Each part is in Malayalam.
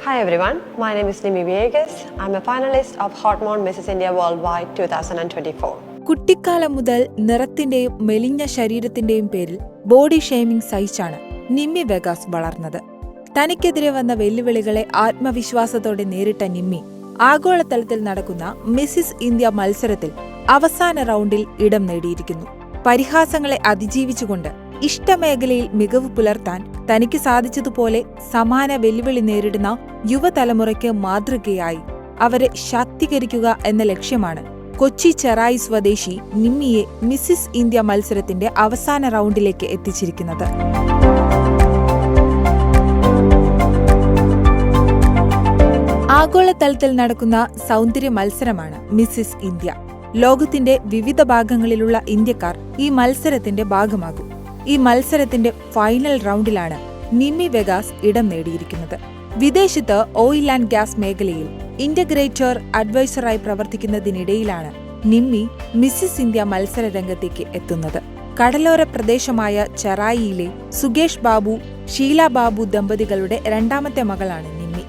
Hi everyone, my name is Nimi Viegas. I'm a finalist of Hormone Mrs. India Worldwide 2024. കുട്ടിക്കാലം മുതൽ നിറത്തിന്റെയും മെലിഞ്ഞ ശരീരത്തിന്റെയും പേരിൽ ബോഡി ഷെയ്മിംഗ് സഹിച്ചാണ് നിമ്മി വെഗാസ് വളർന്നത്. തനിക്കെതിരെ വന്ന വെല്ലുവിളികളെ ആത്മവിശ്വാസത്തോടെ നേരിട്ട നിമ്മി ആഗോളതലത്തിൽ നടക്കുന്ന മിസിസ് ഇന്ത്യ മത്സരത്തിൽ അവസാന റൗണ്ടിൽ ഇടം നേടിയിരിക്കുന്നു. പരിഹാസങ്ങളെ അതിജീവിച്ചുകൊണ്ട് ഇഷ്ടമേഖലയിൽ മികവ് പുലർത്താൻ തനിക്ക് സാധിച്ചതുപോലെ സമാന വെല്ലുവിളി നേരിടുന്ന യുവതലമുറയ്ക്ക് മാതൃകയായി അവരെ ശാക്തീകരിക്കുക എന്ന ലക്ഷ്യമാണ് കൊച്ചി ചെറായി സ്വദേശി നിമ്മിയെ മിസിസ് ഇന്ത്യ മത്സരത്തിന്റെ അവസാന റൗണ്ടിലേക്ക് എത്തിച്ചിരിക്കുന്നത്. ആഗോളതലത്തിൽ നടക്കുന്ന സൗന്ദര്യ മത്സരമാണ് മിസിസ് ഇന്ത്യ. ലോകത്തിന്റെ വിവിധ ഭാഗങ്ങളിലുള്ള ഇന്ത്യക്കാർ ഈ മത്സരത്തിന്റെ ഭാഗമാകും. ഈ മത്സരത്തിന്റെ ഫൈനൽ റൗണ്ടിലാണ് നിമ്മി വെഗാസ് ഇടം നേടിയിരിക്കുന്നത്. വിദേശത്ത് ഓയിൽ ആൻഡ് ഗ്യാസ് മേഖലയിൽ ഇന്റഗ്രേറ്റർ അഡ്വൈസറായി പ്രവർത്തിക്കുന്നതിനിടയിലാണ് നിമ്മി മിസിസ് ഇന്ത്യ മത്സര രംഗത്തേക്ക് എത്തുന്നത്. കടലോര പ്രദേശമായ ചെറായിയിലെ സുകേഷ് ബാബു, ഷീല ബാബു ദമ്പതികളുടെ രണ്ടാമത്തെ മകളാണ് നിമ്മി.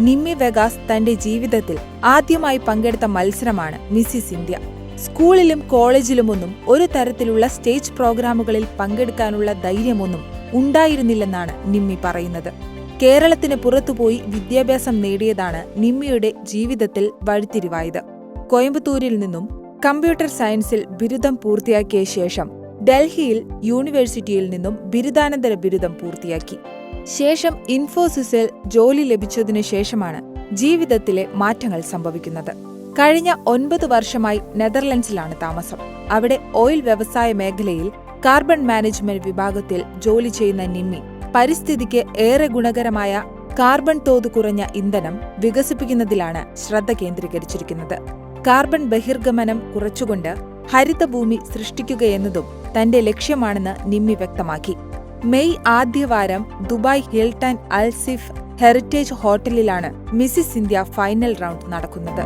നിമ്മി വെഗാസ് തന്റെ ജീവിതത്തിൽ ആദ്യമായി പങ്കെടുത്ത മത്സരമാണ് മിസിസ് ഇന്ത്യ. സ്കൂളിലും കോളേജിലുമൊന്നും ഒരു തരത്തിലുള്ള സ്റ്റേജ് പ്രോഗ്രാമുകളിൽ പങ്കെടുക്കാനുള്ള ധൈര്യമൊന്നും ഉണ്ടായിരുന്നില്ലെന്നാണ് നിമ്മി പറയുന്നത്. കേരളത്തിന് പുറത്തുപോയി വിദ്യാഭ്യാസം നേടിയതാണ് നിമ്മിയുടെ ജീവിതത്തിൽ വഴിത്തിരിവായത്. കോയമ്പത്തൂരിൽ നിന്നും കമ്പ്യൂട്ടർ സയൻസിൽ ബിരുദം പൂർത്തിയാക്കിയ ശേഷം ഡൽഹിയിൽ യൂണിവേഴ്സിറ്റിയിൽ നിന്നും ബിരുദാനന്തര ബിരുദം പൂർത്തിയാക്കി. ശേഷം ഇൻഫോസിസിൽ ജോലി ലഭിച്ചതിനു ശേഷമാണ് ജീവിതത്തിലെ മാറ്റങ്ങൾ സംഭവിക്കുന്നത്. കഴിഞ്ഞ 9 വർഷമായി നെതർലൻഡ്സിലാണ് താമസം. അവിടെ ഓയിൽ വ്യവസായ മേഖലയിൽ കാർബൺ മാനേജ്മെന്റ് വിഭാഗത്തിൽ ജോലി ചെയ്യുന്ന നിമ്മി പരിസ്ഥിതിക്ക് ഏറെ ഗുണകരമായ കാർബൺ തോത് കുറഞ്ഞ ഇന്ധനം വികസിപ്പിക്കുന്നതിലാണ് ശ്രദ്ധ കേന്ദ്രീകരിച്ചിരിക്കുന്നത്. കാർബൺ ബഹിർഗമനം കുറച്ചുകൊണ്ട് ഹരിതഭൂമി സൃഷ്ടിക്കുകയെന്നതും തന്റെ ലക്ഷ്യമാണെന്ന് നിമ്മി വ്യക്തമാക്കി. മെയ് ആദ്യവാരം ദുബായ് ഹിൽട്ടൺ അൽസിഫ് ഹെറിറ്റേജ് ഹോട്ടലിലാണ് മിസിസ് ഇന്ത്യ ഫൈനൽ റൗണ്ട് നടക്കുന്നത്.